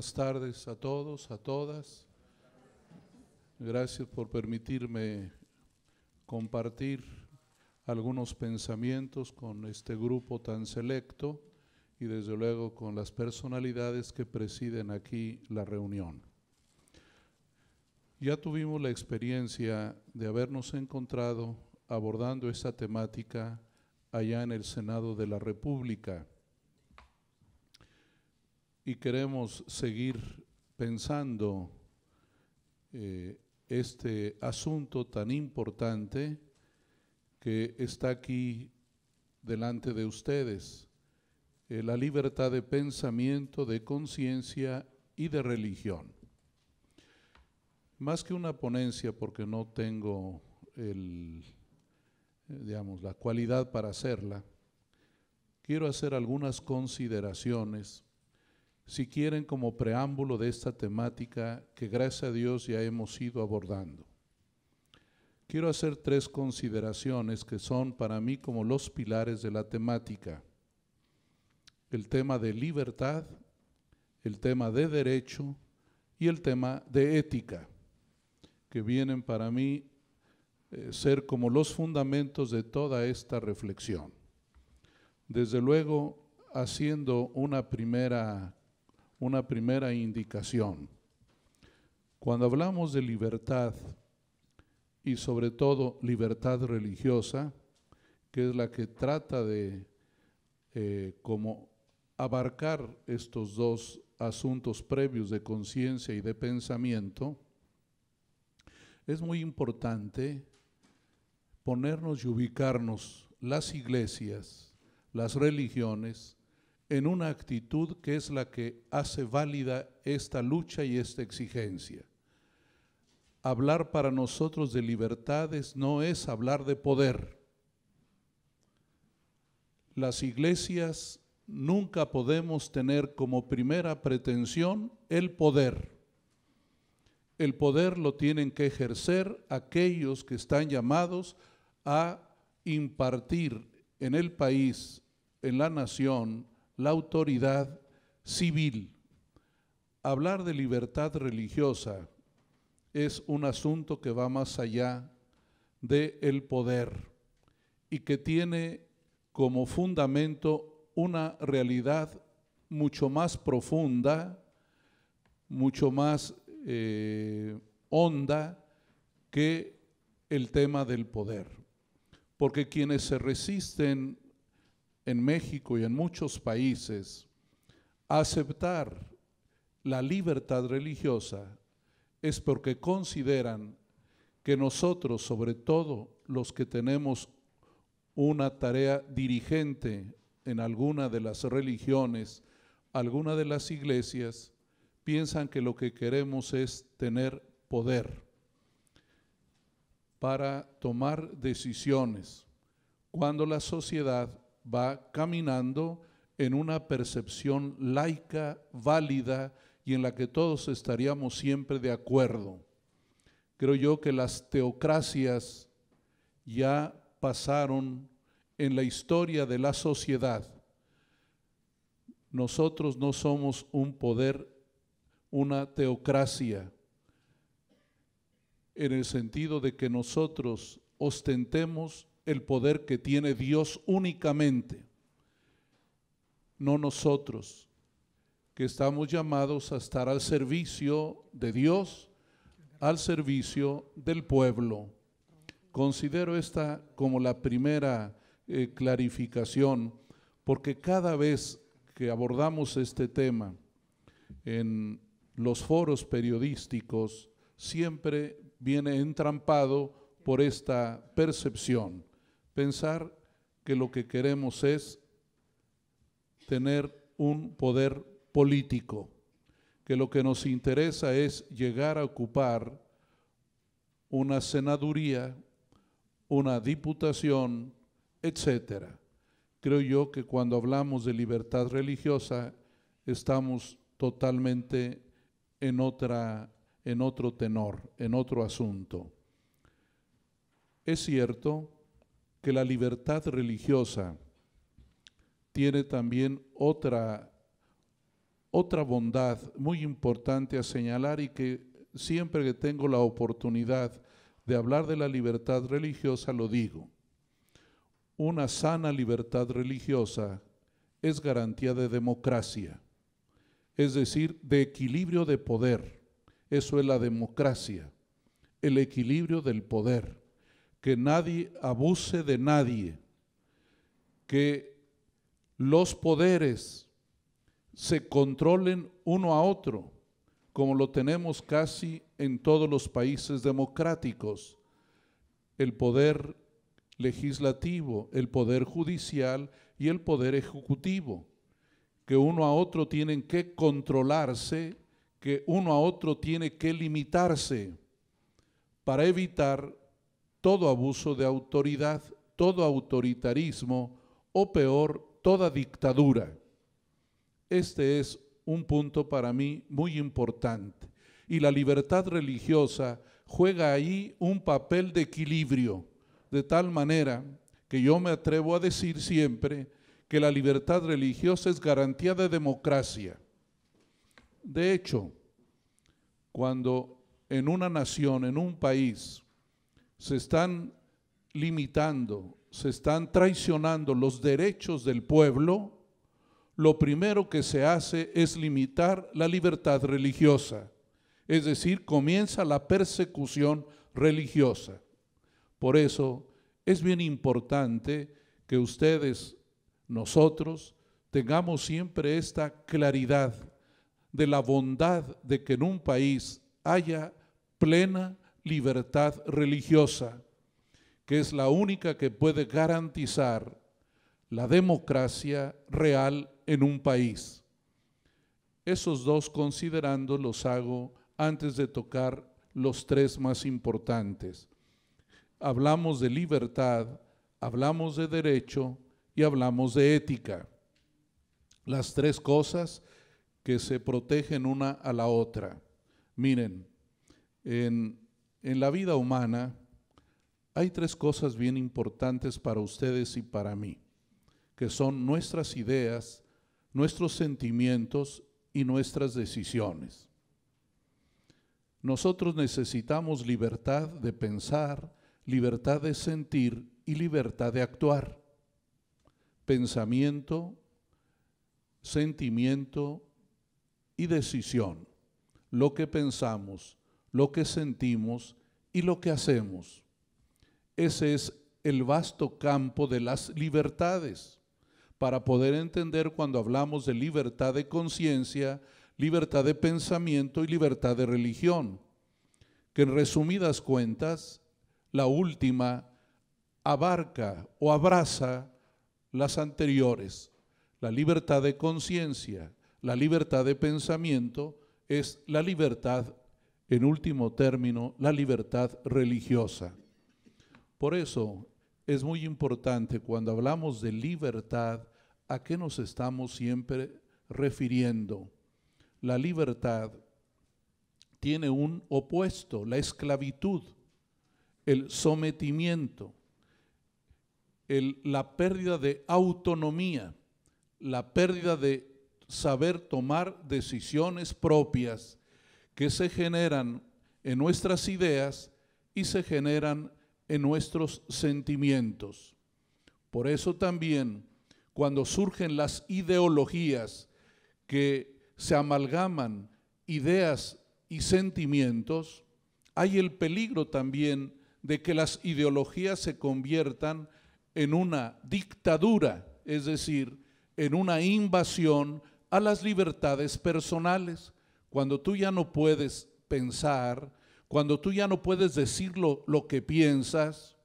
Buenas tardes a todos, a todas. Gracias por permitirme compartir algunos pensamientos con este grupo tan selecto y desde luego con las personalidades que presiden aquí la reunión. Ya tuvimos la experiencia de habernos encontrado abordando esta temática allá en el Senado de la República y queremos seguir pensando este asunto tan importante que está aquí delante de ustedes, la libertad de pensamiento, de conciencia y de religión. Más que una ponencia, porque no tengo la cualidad para hacerla, quiero hacer algunas consideraciones, si quieren, como preámbulo de esta temática que gracias a Dios ya hemos ido abordando. Quiero hacer 3 consideraciones que son para mí como los pilares de la temática. El tema de libertad, el tema de derecho y el tema de ética, que vienen para mí ser como los fundamentos de toda esta reflexión. Desde luego, haciendo una primera indicación. Cuando hablamos de libertad y sobre todo libertad religiosa, que es la que trata de como abarcar estos 2 asuntos previos de conciencia y de pensamiento, es muy importante ponernos y ubicarnos las iglesias, las religiones, en una actitud que es la que hace válida esta lucha y esta exigencia. Hablar para nosotros de libertades no es hablar de poder. Las iglesias nunca podemos tener como primera pretensión el poder. El poder lo tienen que ejercer aquellos que están llamados a impartir en el país, en la nación, la autoridad civil. Hablar de libertad religiosa es un asunto que va más allá del poder y que tiene como fundamento una realidad mucho más profunda, mucho más honda que el tema del poder. Porque quienes se resisten en México y en muchos países a aceptar la libertad religiosa es porque consideran que nosotros, sobre todo los que tenemos una tarea dirigente en alguna de las religiones, alguna de las iglesias, piensan que lo que queremos es tener poder para tomar decisiones, cuando la sociedad va caminando en una percepción laica, válida y en la que todos estaríamos siempre de acuerdo. Creo yo que las teocracias ya pasaron en la historia de la sociedad. Nosotros no somos un poder, una teocracia, en el sentido de que nosotros ostentemos el poder que tiene Dios únicamente, no nosotros, que estamos llamados a estar al servicio de Dios, al servicio del pueblo. Considero esta como la primera clarificación, porque cada vez que abordamos este tema en los foros periodísticos, siempre viene entrampado por esta percepción. Pensar que lo que queremos es tener un poder político, que lo que nos interesa es llegar a ocupar una senaduría, una diputación, etcétera. Creo yo que cuando hablamos de libertad religiosa estamos totalmente en otro tenor, en otro asunto. Es cierto que la libertad religiosa tiene también otra Otra bondad muy importante a señalar y que siempre que tengo la oportunidad de hablar de la libertad religiosa lo digo. Una sana libertad religiosa es garantía de democracia, es decir, de equilibrio de poder. Eso es la democracia, el equilibrio del poder, que nadie abuse de nadie, que los poderes se controlen uno a otro, como lo tenemos casi en todos los países democráticos. El poder legislativo, el poder judicial y el poder ejecutivo, que uno a otro tienen que controlarse, que uno a otro tiene que limitarse para evitar todo abuso de autoridad, todo autoritarismo o peor, toda dictadura. Este es un punto para mí muy importante. Y la libertad religiosa juega ahí un papel de equilibrio, de tal manera que yo me atrevo a decir siempre que la libertad religiosa es garantía de democracia. De hecho, cuando en una nación, en un país, se están limitando, se están traicionando los derechos del pueblo, lo primero que se hace es limitar la libertad religiosa, es decir, comienza la persecución religiosa. Por eso es bien importante que ustedes, nosotros, tengamos siempre esta claridad de la bondad de que en un país haya plena libertad religiosa, que es la única que puede garantizar la democracia real en un país. Esos dos considerando los hago antes de tocar los tres más importantes. Hablamos de libertad, hablamos de derecho y hablamos de ética. Las tres cosas que se protegen una a la otra. Miren, en la vida humana hay tres cosas bien importantes para ustedes y para mí, que son nuestras ideas, nuestros sentimientos y nuestras decisiones. Nosotros necesitamos libertad de pensar, libertad de sentir y libertad de actuar. Pensamiento, sentimiento y decisión. Lo que pensamos, lo que sentimos y lo que hacemos. Ese es el vasto campo de las libertades. Para poder entender cuando hablamos de libertad de conciencia, libertad de pensamiento y libertad de religión, que en resumidas cuentas, la última abarca o abraza las anteriores. La libertad de conciencia, la libertad de pensamiento es la libertad, en último término, la libertad religiosa. Por eso es muy importante cuando hablamos de libertad, ¿a qué nos estamos siempre refiriendo? La libertad tiene un opuesto, la esclavitud, el sometimiento, la pérdida de autonomía, la pérdida de saber tomar decisiones propias que se generan en nuestras ideas y se generan en nuestros sentimientos. Por eso también, cuando surgen las ideologías que se amalgaman ideas y sentimientos, hay el peligro también de que las ideologías se conviertan en una dictadura, es decir, en una invasión a las libertades personales. Cuando tú ya no puedes pensar, cuando tú ya no puedes decir lo que piensas,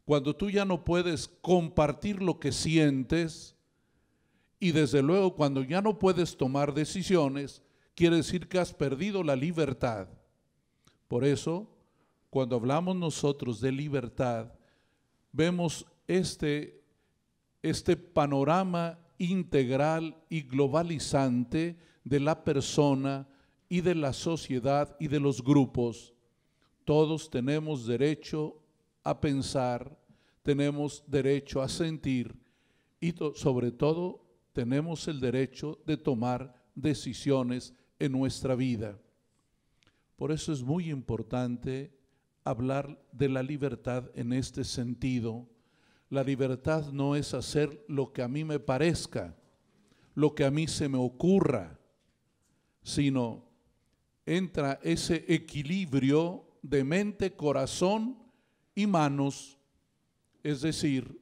cuando tú ya no puedes compartir lo que sientes, y desde luego cuando ya no puedes tomar decisiones, quiere decir que has perdido la libertad. Por eso, cuando hablamos nosotros de libertad, vemos este panorama integral y globalizante de la persona y de la sociedad y de los grupos. Todos tenemos derecho a pensar, tenemos derecho a sentir y sobre todo tenemos el derecho de tomar decisiones en nuestra vida. Por eso es muy importante hablar de la libertad en este sentido. La libertad no es hacer lo que a mí me parezca, lo que a mí se me ocurra, sino entra ese equilibrio de mente, corazón y manos, es decir,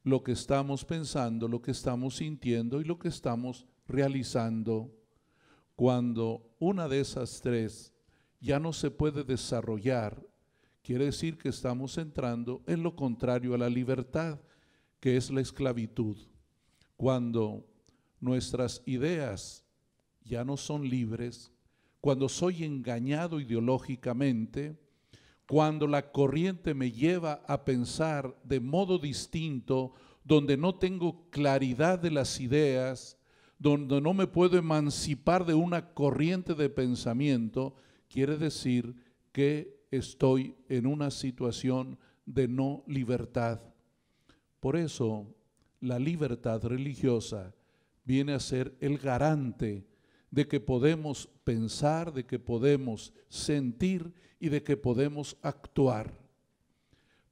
lo que estamos pensando, lo que estamos sintiendo y lo que estamos realizando. Cuando una de esas tres ya no se puede desarrollar, quiere decir que estamos entrando en lo contrario a la libertad, que es la esclavitud. Cuando nuestras ideas ya no son libres, cuando soy engañado ideológicamente, cuando la corriente me lleva a pensar de modo distinto, donde no tengo claridad de las ideas, donde no me puedo emancipar de una corriente de pensamiento, quiere decir que estoy en una situación de no libertad. Por eso, la libertad religiosa viene a ser el garante de que podemos pensar, de que podemos sentir y de que podemos actuar.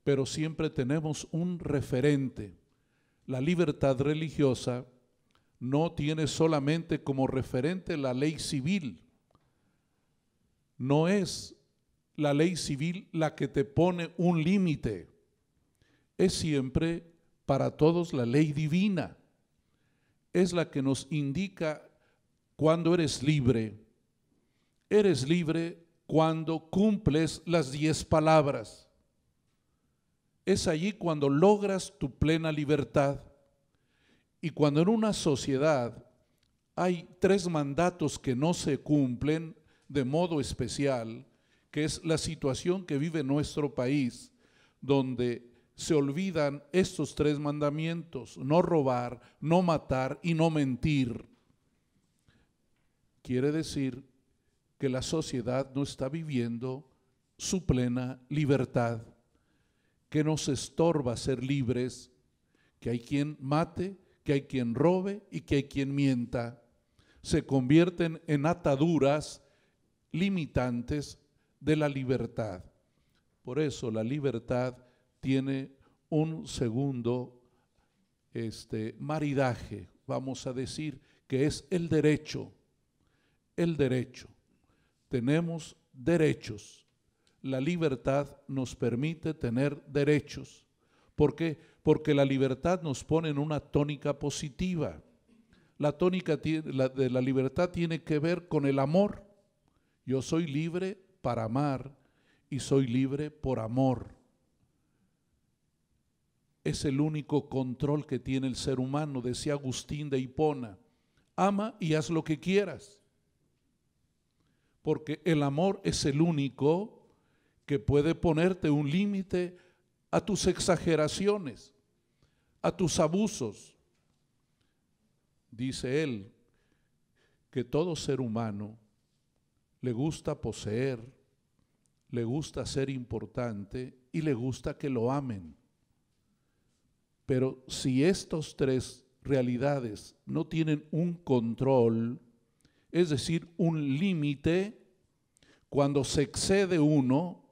Pero siempre tenemos un referente. La libertad religiosa no tiene solamente como referente la ley civil. No es la ley civil la que te pone un límite. Es siempre para todos la ley divina. Es la que nos indica cuando eres libre. Eres libre cuando cumples las 10 palabras. Es allí cuando logras tu plena libertad. Y cuando en una sociedad hay 3 mandatos que no se cumplen de modo especial, que es la situación que vive nuestro país, donde se olvidan estos 3 mandamientos: no robar, no matar y no mentir. Quiere decir que la sociedad no está viviendo su plena libertad, que nos estorba ser libres, que hay quien mate, que hay quien robe y que hay quien mienta. Se convierten en ataduras limitantes de la libertad. Por eso la libertad tiene un segundo maridaje, vamos a decir, que es el derecho. El derecho. Tenemos derechos. La libertad nos permite tener derechos. ¿Por qué? Porque la libertad nos pone en una tónica positiva. La tónica de la libertad tiene que ver con el amor. Yo soy libre para amar y soy libre por amor. Es el único control que tiene el ser humano, decía Agustín de Hipona. Ama y haz lo que quieras. Porque el amor es el único que puede ponerte un límite a tus exageraciones, a tus abusos. Dice él que todo ser humano le gusta poseer, le gusta ser importante y le gusta que lo amen. Pero si estos 3 realidades no tienen un control, es decir, un límite, cuando se excede uno,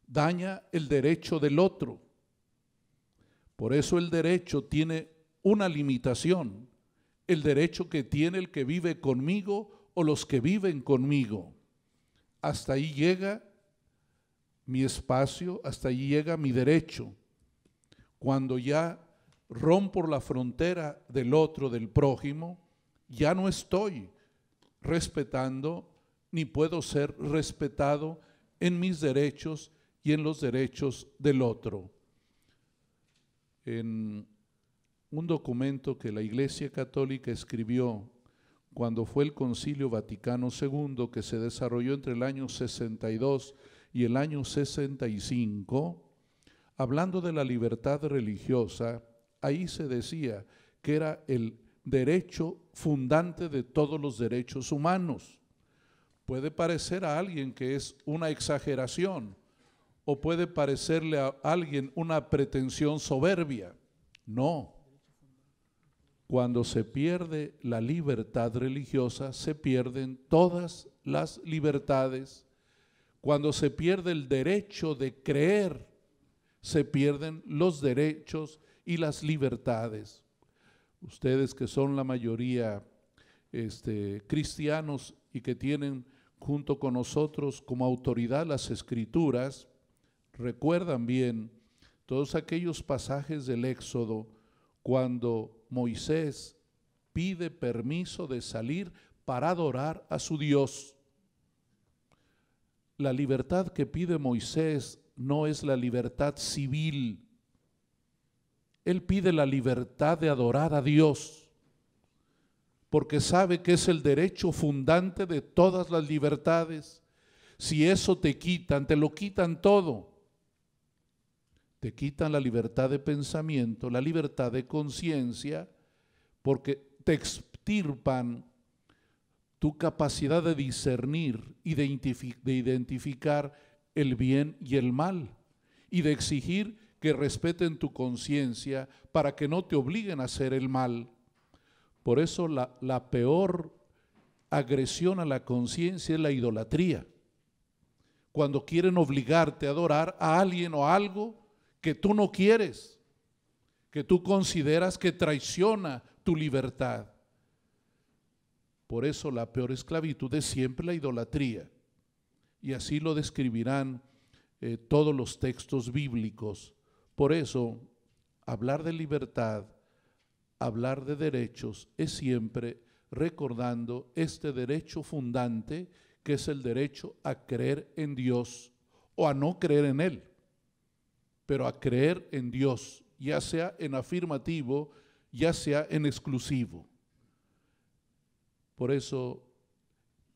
daña el derecho del otro. Por eso el derecho tiene una limitación, el derecho que tiene el que vive conmigo o los que viven conmigo. Hasta ahí llega mi espacio, hasta ahí llega mi derecho. Cuando ya rompo la frontera del otro, del prójimo, ya no estoy respetando ni puedo ser respetado en mis derechos y en los derechos del otro. En un documento que la Iglesia Católica escribió cuando fue el Concilio Vaticano II, que se desarrolló entre el año 62 y el año 65, hablando de la libertad religiosa, ahí se decía que era el derecho fundante de todos los derechos humanos. Puede parecer a alguien que es una exageración o puede parecerle a alguien una pretensión soberbia. No. Cuando se pierde la libertad religiosa, se pierden todas las libertades. Cuando se pierde el derecho de creer, se pierden los derechos y las libertades. Ustedes que son la mayoría cristianos y que tienen junto con nosotros como autoridad las Escrituras, recuerdan bien todos aquellos pasajes del Éxodo cuando Moisés pide permiso de salir para adorar a su Dios. La libertad que pide Moisés no es la libertad civil. Él pide la libertad de adorar a Dios, porque sabe que es el derecho fundante de todas las libertades. Si eso te quitan, te lo quitan todo. Te quitan la libertad de pensamiento, la libertad de conciencia, porque te extirpan tu capacidad de discernir y de identificar el bien y el mal, y de exigir que respeten tu conciencia para que no te obliguen a hacer el mal. Por eso la peor agresión a la conciencia es la idolatría. Cuando quieren obligarte a adorar a alguien o algo que tú no quieres, que tú consideras que traiciona tu libertad. Por eso la peor esclavitud es siempre la idolatría. Y así lo describirán todos los textos bíblicos. Por eso, hablar de libertad, hablar de derechos, es siempre recordando este derecho fundante, que es el derecho a creer en Dios o a no creer en Él, pero a creer en Dios, ya sea en afirmativo, ya sea en exclusivo. Por eso,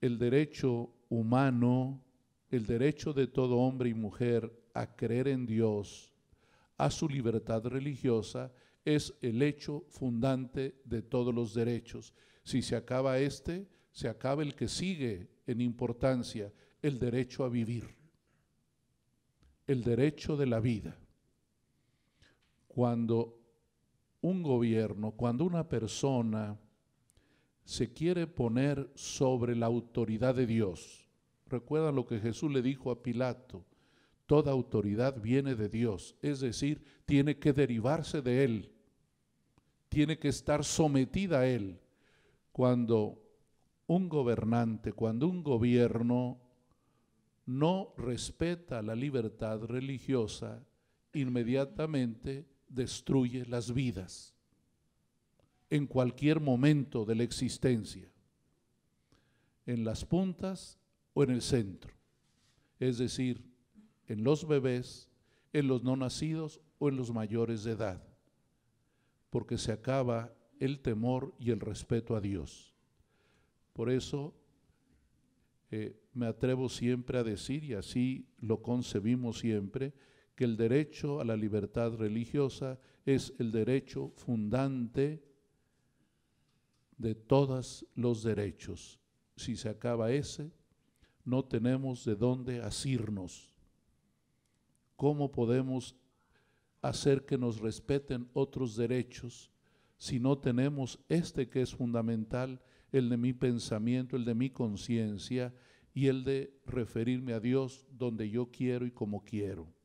el derecho humano, el derecho de todo hombre y mujer a creer en Dios, a su libertad religiosa, es el hecho fundante de todos los derechos. Si se acaba se acaba el que sigue en importancia, el derecho a vivir, el derecho de la vida. Cuando un gobierno, cuando una persona se quiere poner sobre la autoridad de Dios, recuerdan lo que Jesús le dijo a Pilato: toda autoridad viene de Dios, es decir, tiene que derivarse de Él, tiene que estar sometida a Él. Cuando un gobernante, cuando un gobierno no respeta la libertad religiosa, inmediatamente destruye las vidas en cualquier momento de la existencia, en las puntas o en el centro, es decir, en los bebés, en los no nacidos o en los mayores de edad, porque se acaba el temor y el respeto a Dios. Por eso me atrevo siempre a decir, y así lo concebimos siempre, que el derecho a la libertad religiosa es el derecho fundante de todos los derechos. Si se acaba ese, no tenemos de dónde asirnos. ¿Cómo podemos hacer que nos respeten otros derechos si no tenemos este que es fundamental, el de mi pensamiento, el de mi conciencia y el de referirme a Dios donde yo quiero y como quiero?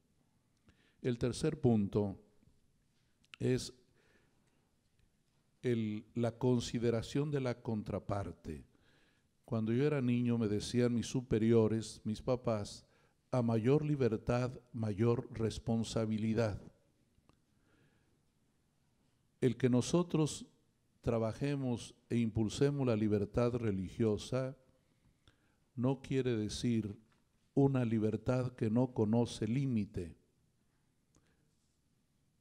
El tercer punto es la consideración de la contraparte. Cuando yo era niño me decían mis superiores, mis papás: a mayor libertad, mayor responsabilidad. El que nosotros trabajemos e impulsemos la libertad religiosa no quiere decir una libertad que no conoce límite.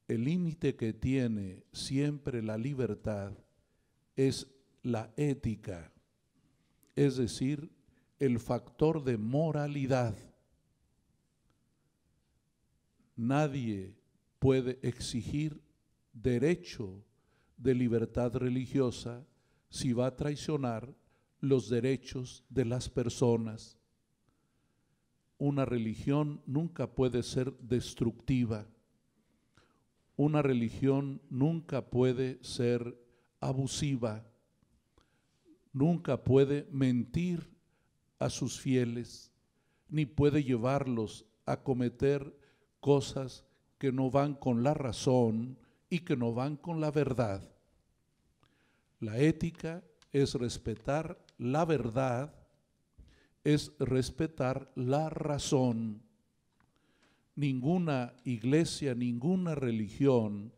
El límite que tiene siempre la libertad es la ética, es decir, el factor de moralidad. Nadie puede exigir derecho de libertad religiosa si va a traicionar los derechos de las personas. Una religión nunca puede ser destructiva. Una religión nunca puede ser abusiva, nunca puede mentir a sus fieles, ni puede llevarlos a cometer cosas que no van con la razón y que no van con la verdad. La ética es respetar la verdad, es respetar la razón. Ninguna iglesia, ninguna religión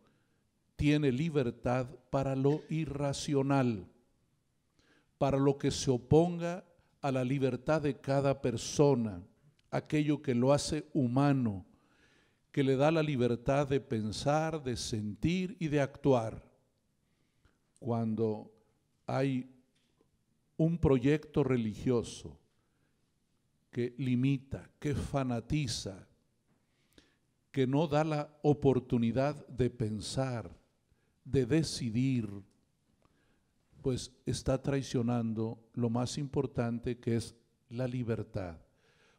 tiene libertad para lo irracional, para lo que se oponga a la libertad de cada persona, aquello que lo hace humano, que le da la libertad de pensar, de sentir y de actuar. Cuando hay un proyecto religioso que limita, que fanatiza, que no da la oportunidad de pensar, de decidir, pues está traicionando lo más importante, que es la libertad.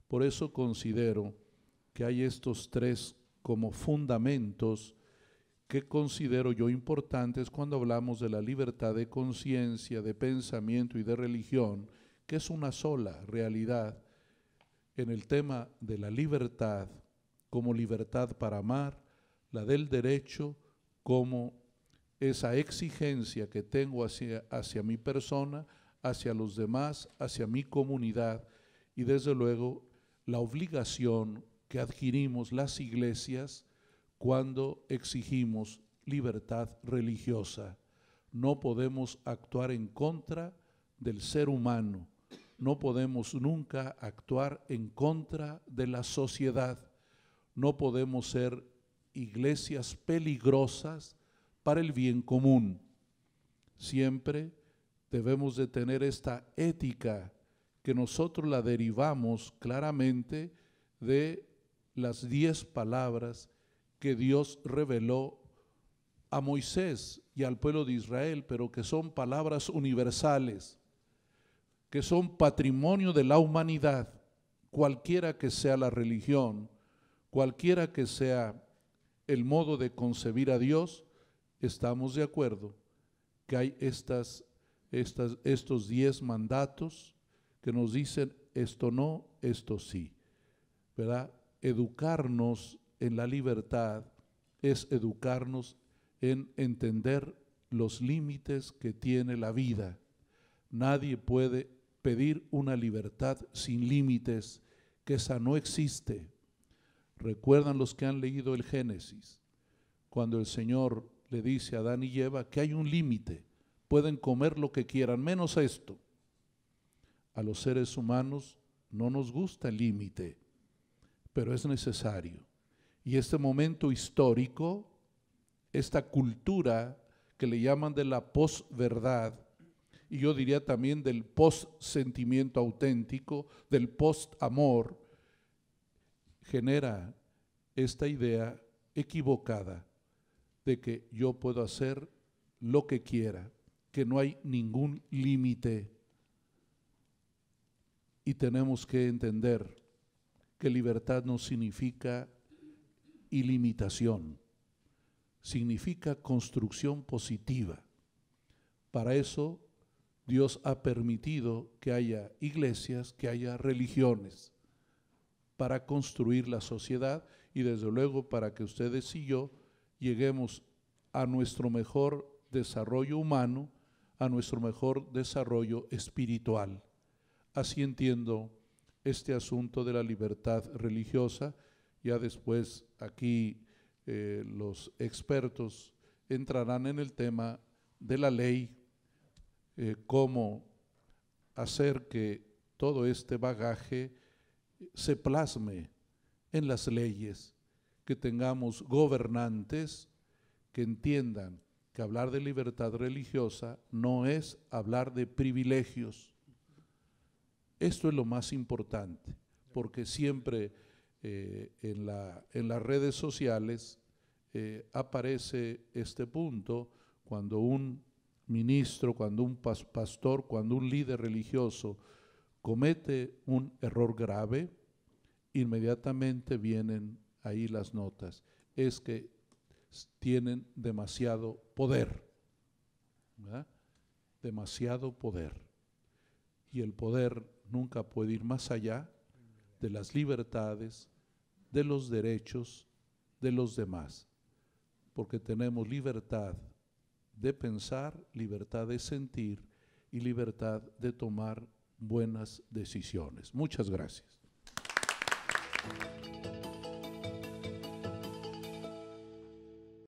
Por eso considero que hay estos tres como fundamentos que considero yo importantes cuando hablamos de la libertad de conciencia, de pensamiento y de religión, que es una sola realidad. En el tema de la libertad como libertad para amar, la del derecho como esa exigencia que tengo hacia mi persona, hacia los demás, hacia mi comunidad, y desde luego la obligación que adquirimos las iglesias cuando exigimos libertad religiosa. No podemos actuar en contra del ser humano, no podemos nunca actuar en contra de la sociedad, no podemos ser iglesias peligrosas para el bien común. Siempre debemos de tener esta ética que nosotros la derivamos claramente de las 10 palabras que Dios reveló a Moisés y al pueblo de Israel, pero que son palabras universales, que son patrimonio de la humanidad, cualquiera que sea la religión, cualquiera que sea el modo de concebir a Dios. Estamos de acuerdo que hay estos 10 mandatos que nos dicen esto no, esto sí, ¿verdad? Educarnos en la libertad es educarnos en entender los límites que tiene la vida. Nadie puede pedir una libertad sin límites, que esa no existe. Recuerdan los que han leído el Génesis, cuando el Señor le dice a Adán y Eva que hay un límite, pueden comer lo que quieran, menos esto. A los seres humanos no nos gusta el límite, pero es necesario. Y este momento histórico, esta cultura que le llaman de la posverdad, y yo diría también del post-sentimiento auténtico, del post-amor, genera esta idea equivocada de que yo puedo hacer lo que quiera, que no hay ningún límite. Y tenemos que entender que libertad no significa ilimitación, significa construcción positiva. Para eso Dios ha permitido que haya iglesias, que haya religiones, para construir la sociedad y desde luego para que ustedes y yo lleguemos a nuestro mejor desarrollo humano, a nuestro mejor desarrollo espiritual. Así entiendo este asunto de la libertad religiosa. Ya después aquí los expertos entrarán en el tema de la ley, cómo hacer que todo este bagaje se plasme en las leyes, que tengamos gobernantes que entiendan que hablar de libertad religiosa no es hablar de privilegios. Esto es lo más importante, porque siempre en las redes sociales aparece este punto cuando un ministro, cuando un pastor, cuando un líder religioso comete un error grave, inmediatamente vienen ahí las notas. Es que tienen demasiado poder. ¿verdad? Demasiado poder. Y el poder nunca puede ir más allá de las libertades, de los derechos de los demás, porque tenemos libertad de pensar, libertad de sentir y libertad de tomar buenas decisiones. Muchas gracias.